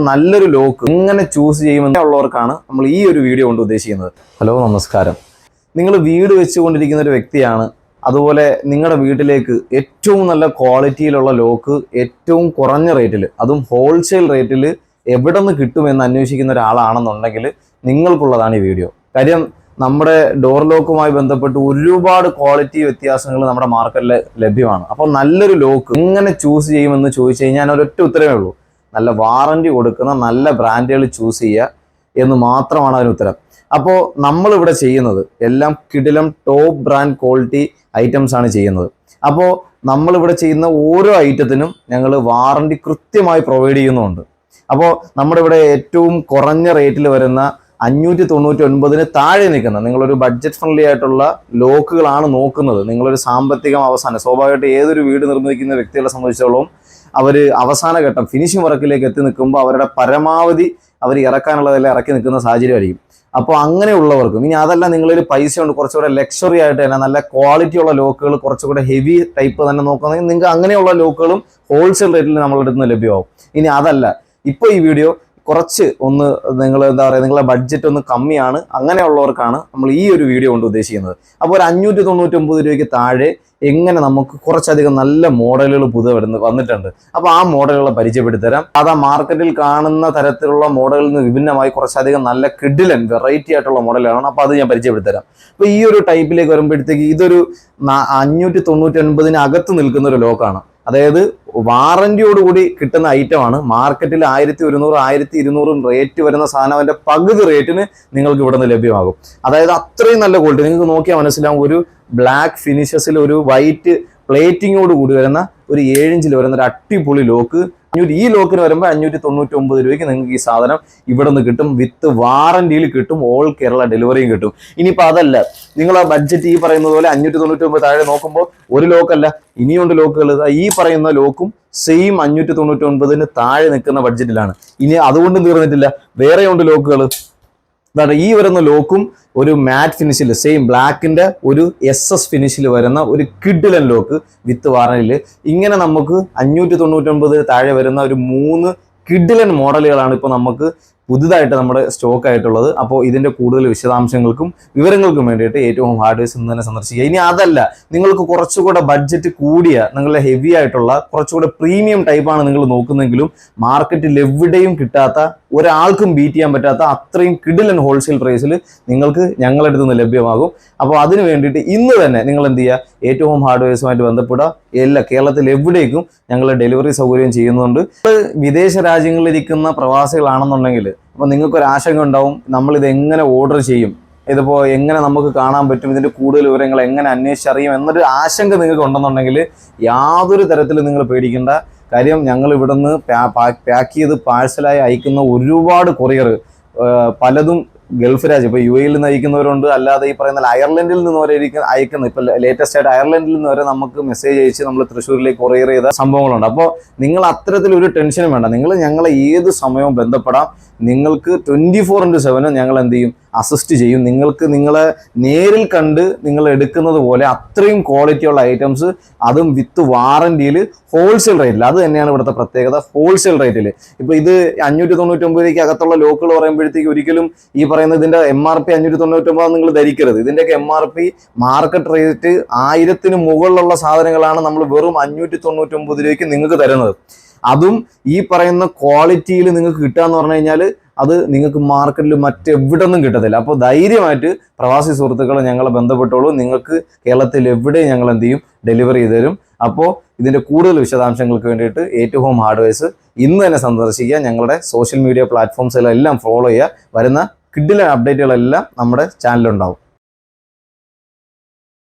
നല്ലൊരു ലോക്ക് എങ്ങനെ ചൂസ് ചെയ്യുമെന്നുള്ളവർക്കാണ് നമ്മൾ ഈ ഒരു വീഡിയോ കൊണ്ട് ഉദ്ദേശിക്കുന്നത്. ഹലോ, നമസ്കാരം. നിങ്ങൾ വീട് വെച്ചുകൊണ്ടിരിക്കുന്ന ഒരു വ്യക്തിയാണ്. അതുപോലെ നിങ്ങളുടെ വീട്ടിലേക്ക് ഏറ്റവും നല്ല ക്വാളിറ്റിയിലുള്ള ലോക്ക് ഏറ്റവും കുറഞ്ഞ റേറ്റിൽ, അതും ഹോൾസെയിൽ റേറ്റിൽ എവിടെ നിന്ന് കിട്ടുമെന്ന് അന്വേഷിക്കുന്ന ഒരാളാണെന്നുണ്ടെങ്കിൽ നിങ്ങൾക്കുള്ളതാണ് ഈ വീഡിയോ. കാര്യം നമ്മുടെ ഡോർ ലോക്കുമായി ബന്ധപ്പെട്ട് ഒരുപാട് ക്വാളിറ്റി വ്യത്യാസങ്ങൾ നമ്മുടെ മാർക്കറ്റിൽ ലഭ്യമാണ്. അപ്പോൾ നല്ലൊരു ലോക്ക് എങ്ങനെ ചൂസ് ചെയ്യുമെന്ന് ചോദിച്ചു കഴിഞ്ഞാൽ ഒരൊറ്റ ഉത്തരവേ ഉള്ളൂ: നല്ല വാറണ്ടി കൊടുക്കുന്ന നല്ല ബ്രാൻഡുകൾ ചൂസ് ചെയ്യുക എന്ന് മാത്രമാണ് അതിന് ഉത്തരം. അപ്പോൾ നമ്മളിവിടെ ചെയ്യുന്നത് എല്ലാം കിടിലം ടോപ്പ് ബ്രാൻഡ് ക്വാളിറ്റി ഐറ്റംസ് ആണ് ചെയ്യുന്നത്. അപ്പോൾ നമ്മളിവിടെ ചെയ്യുന്ന ഓരോ ഐറ്റത്തിനും ഞങ്ങൾ വാറണ്ടി കൃത്യമായി പ്രൊവൈഡ് ചെയ്യുന്നുണ്ട്. അപ്പോൾ നമ്മുടെ ഇവിടെ ഏറ്റവും കുറഞ്ഞ റേറ്റിൽ വരുന്ന 599 താഴെ നിൽക്കുന്ന നിങ്ങളൊരു ബഡ്ജറ്റ് ഫ്രണ്ട്ലി ആയിട്ടുള്ള ലോക്കുകളാണ് നോക്കുന്നത്. നിങ്ങളൊരു സാമ്പത്തികം അവസാനം, സ്വാഭാവികമായിട്ട് ഏതൊരു വീട് നിർമ്മിക്കുന്ന വ്യക്തികളെ സംബന്ധിച്ചോളം അവർ അവസാന ഘട്ടം ഫിനിഷിംഗ് വർക്കിലേക്ക് എത്തി നിൽക്കുമ്പോൾ അവരുടെ പരമാവധി അവർ ഇറക്കാനുള്ളതെല്ലാം ഇറക്കി നിൽക്കുന്ന സാഹചര്യമായിരിക്കും. അപ്പോൾ അങ്ങനെയുള്ളവർക്കും, ഇനി അതല്ല നിങ്ങളൊരു പൈസ കൊണ്ട് കുറച്ചുകൂടെ ലക്ഷറി ആയിട്ട് തന്നെ നല്ല ക്വാളിറ്റിയുള്ള ലോക്കുകൾ, കുറച്ചുകൂടെ ഹെവി ടൈപ്പ് തന്നെ നോക്കുകയാണെങ്കിൽ നിങ്ങൾക്ക് അങ്ങനെയുള്ള ലോക്കുകളും ഹോൾസെയിൽ റേറ്റിൽ നമ്മളുടെ അടുത്ത് നിന്ന് ലഭ്യമാവും. ഇനി അതല്ല, ഇപ്പോൾ ഈ വീഡിയോ കുറച്ച് ഒന്ന് നിങ്ങൾ എന്താ പറയുക, നിങ്ങളുടെ ബഡ്ജറ്റ് ഒന്ന് കമ്മിയാണ്, അങ്ങനെയുള്ളവർക്കാണ് നമ്മൾ ഈ ഒരു വീഡിയോ കൊണ്ട് ഉദ്ദേശിക്കുന്നത്. അപ്പോൾ ഒരു 599 രൂപയ്ക്ക് താഴെ എങ്ങനെ നമുക്ക് കുറച്ചധികം നല്ല മോഡലുകൾ വന്നിട്ടുണ്ട്. അപ്പോൾ ആ മോഡലുകളെ പരിചയപ്പെടുത്തരാം. അതാ മാർക്കറ്റിൽ കാണുന്ന തരത്തിലുള്ള മോഡലിൽ നിന്ന് വിഭിന്നമായി കുറച്ചധികം നല്ല കിഡിലൻ വെറൈറ്റി ആയിട്ടുള്ള മോഡലാണ്. അപ്പോൾ അത് ഞാൻ പരിചയപ്പെടുത്തരാം. അപ്പോൾ ഈ ഒരു ടൈപ്പിലേക്ക് വരുമ്പോഴത്തേക്ക് ഇതൊരു 599 അകത്ത് നിൽക്കുന്ന ഒരു ലോക്കാണ്. അതായത് വാറന്റിയോടുകൂടി കിട്ടുന്ന ഐറ്റമാണ്. മാർക്കറ്റിൽ 1100, 1200 റേറ്റ് വരുന്ന സാധനം അതിൻ്റെ പകുതി റേറ്റിന് നിങ്ങൾക്ക് ഇവിടെ നിന്ന് ലഭ്യമാകും. അതായത് അത്രയും നല്ല ക്വാളിറ്റി. നിങ്ങൾക്ക് നോക്കിയാൽ മനസ്സിലാവും. ഒരു ബ്ലാക്ക് ഫിനിഷസിൽ ഒരു വൈറ്റ് പ്ലേറ്റിങ്ങോട് കൂടി വരുന്ന ഒരു 7 ഇഞ്ചിൽ വരുന്ന ഒരു അടിപൊളി ലോക്ക്. ഈ ലോക്കിന് വരുമ്പോൾ 599 രൂപയ്ക്ക് നിങ്ങൾക്ക് ഈ സാധനം ഇവിടെ നിന്ന് കിട്ടും. വിത്ത് വാറന്റിയിൽ കിട്ടും. ഓൾ കേരള ഡെലിവറിയും കിട്ടും. ഇനിയിപ്പോൾ അതല്ല, നിങ്ങൾ ആ ബഡ്ജറ്റ് ഈ പറയുന്നത് പോലെ 599 താഴെ നോക്കുമ്പോൾ ഒരു ലോക്കല്ല, ഇനിയുണ്ട് ലോക്കുകൾ. ഈ പറയുന്ന ലോക്കും സെയിം 599 താഴെ നിൽക്കുന്ന ബഡ്ജറ്റിലാണ്. ഇനി അതുകൊണ്ട് തീർന്നിട്ടില്ല, വേറെയുണ്ട് ലോക്കുകൾ. അതാണ് ഈ വരുന്ന ലോക്കും ഒരു മാറ്റ് ഫിനിഷിൽ, സെയിം ബ്ലാക്കിന്റെ ഒരു SS ഫിനിഷിൽ വരുന്ന ഒരു കിഡിലൻ ലോക്ക് വിത്ത് വാറന്റിയിൽ. ഇങ്ങനെ നമുക്ക് 599 താഴെ വരുന്ന ഒരു 3 കിഡിലൻ മോഡലുകളാണ് ഇപ്പോൾ നമുക്ക് പുതുതായിട്ട് നമ്മുടെ സ്റ്റോക്ക് ആയിട്ടുള്ളത്. അപ്പോൾ ഇതിൻ്റെ കൂടുതൽ വിശദാംശങ്ങൾക്കും വിവരങ്ങൾക്കും വേണ്ടിയിട്ട് ഏറ്റവും ഹോം ഹാർഡ്വെയർസ് ഇന്ന് തന്നെ സന്ദർശിക്കുക. ഇനി അതല്ല, നിങ്ങൾക്ക് കുറച്ചുകൂടെ ബഡ്ജറ്റ് കൂടിയ, നിങ്ങളുടെ ഹെവി ആയിട്ടുള്ള കുറച്ചുകൂടെ പ്രീമിയം ടൈപ്പാണ് നിങ്ങൾ നോക്കുന്നെങ്കിലും മാർക്കറ്റിൽ എവിടെയും കിട്ടാത്ത, ഒരാൾക്കും ബീറ്റ് ചെയ്യാൻ പറ്റാത്ത അത്രയും കിഡിലൻ ഹോൾസെയിൽ പ്രൈസിൽ നിങ്ങൾക്ക് ഞങ്ങളുടെ അടുത്ത് നിന്ന് ലഭ്യമാകും. അപ്പോൾ അതിന് വേണ്ടിയിട്ട് ഇന്ന് തന്നെ നിങ്ങൾ എന്ത് ചെയ്യുക, ഏറ്റവും ഹോം ഹാർഡ്വെയർസുമായിട്ട് ബന്ധപ്പെടുക. കേരളത്തിൽ എവിടേക്കും ഞങ്ങൾ ഡെലിവറി സൗകര്യം ചെയ്യുന്നുണ്ട്. വിദേശ രാജ്യങ്ങളിലിരിക്കുന്ന പ്രവാസികളാണെന്നുണ്ടെങ്കിൽ അപ്പോൾ നിങ്ങൾക്കൊരു ആശങ്ക ഉണ്ടാവും, നമ്മളിത് എങ്ങനെ ഓർഡർ ചെയ്യും, ഇതിപ്പോൾ എങ്ങനെ നമുക്ക് കാണാൻ പറ്റും, ഇതിൻ്റെ കൂടുതൽ വിവരങ്ങൾ എങ്ങനെ അന്വേഷിച്ചറിയും എന്നൊരു ആശങ്ക നിങ്ങൾക്ക് ഉണ്ടെന്നുണ്ടെങ്കിൽ യാതൊരു തരത്തിലും നിങ്ങൾ പേടിക്കേണ്ട. കാര്യം ഞങ്ങൾ ഇവിടെ നിന്ന് പാക്ക് ചെയ്ത് പാഴ്സലായി അയക്കുന്ന ഒരുപാട് കൊറിയർ, പലതും ഗൾഫ് രാജ്യം, ഇപ്പോൾ UAE നിന്ന് അയക്കുന്നവരുണ്ട്, അല്ലാതെ ഈ പറയുന്ന അയർലൻഡിൽ നിന്ന് വരെ അയക്കുന്ന, ഇപ്പോൾ ലേറ്റസ്റ്റ് ആയിട്ട് അയർലൻഡിൽ നിന്ന് വരെ നമുക്ക് മെസ്സേജ് അയച്ച് നമ്മൾ തൃശ്ശൂരിലേക്ക് കൊറിയർ ചെയ്ത സംഭവങ്ങളുണ്ട്. അപ്പോൾ നിങ്ങൾ അത്തരത്തിലൊരു ടെൻഷനും വേണ്ട. നിങ്ങൾ ഞങ്ങളെ ഏത് സമയവും ബന്ധപ്പെടാം. നിങ്ങൾക്ക് 24/7 ഞങ്ങൾ എന്ത് ചെയ്യും, അസിസ്റ്റ് ചെയ്യും. നിങ്ങൾക്ക് നിങ്ങളെ നേരിൽ കണ്ട് നിങ്ങൾ എടുക്കുന്നത് പോലെ അത്രയും ക്വാളിറ്റിയുള്ള ഐറ്റംസ്, അതും വിത്ത് വാറന്റിയിൽ ഹോൾസെയിൽ റേറ്റിൽ. അത് തന്നെയാണ് ഇവിടുത്തെ പ്രത്യേകത, ഹോൾസെയിൽ റേറ്റിൽ. ഇപ്പോൾ ഇത് 599 അകത്തുള്ള ലോക്കുകൾ പറയുമ്പോഴത്തേക്ക് ഒരിക്കലും ഈ പറയുന്ന ഇതിൻ്റെ MRP 599 നിങ്ങൾ ധരിക്കരുത്. ഇതിൻ്റെയൊക്കെ MRP മാർക്കറ്റ് റേറ്റ് 1000-ന് മുകളിലുള്ള സാധനങ്ങളാണ് നമ്മൾ വെറും 599 രൂപയ്ക്ക് നിങ്ങൾക്ക് തരുന്നത്. അതും ഈ പറയുന്ന ക്വാളിറ്റിയിൽ നിങ്ങൾക്ക് കിട്ടുക എന്ന് പറഞ്ഞു കഴിഞ്ഞാൽ അത് നിങ്ങൾക്ക് മാർക്കറ്റിൽ മറ്റെവിടെ നിന്നും കിട്ടത്തില്ല. അപ്പോൾ ധൈര്യമായിട്ട് പ്രവാസി സുഹൃത്തുക്കൾ ഞങ്ങളെ ബന്ധപ്പെട്ടോളൂ. നിങ്ങൾക്ക് കേരളത്തിൽ എവിടെയും ഞങ്ങൾ എന്ത് ചെയ്യും, ഡെലിവറി ചെയ്ത് തരും. അപ്പോൾ ഇതിൻ്റെ കൂടുതൽ വിശദാംശങ്ങൾക്ക് വേണ്ടിയിട്ട് ഏറ്റവും ഹോം ഹാർഡ്വെയർസ് ഇന്ന് തന്നെ സന്ദർശിക്കുക. ഞങ്ങളുടെ സോഷ്യൽ മീഡിയ പ്ലാറ്റ്ഫോംസിലെല്ലാം ഫോളോ ചെയ്യുക. വരുന്ന കിഡിലൻ അപ്ഡേറ്റുകളെല്ലാം നമ്മുടെ ചാനലുണ്ടാവും.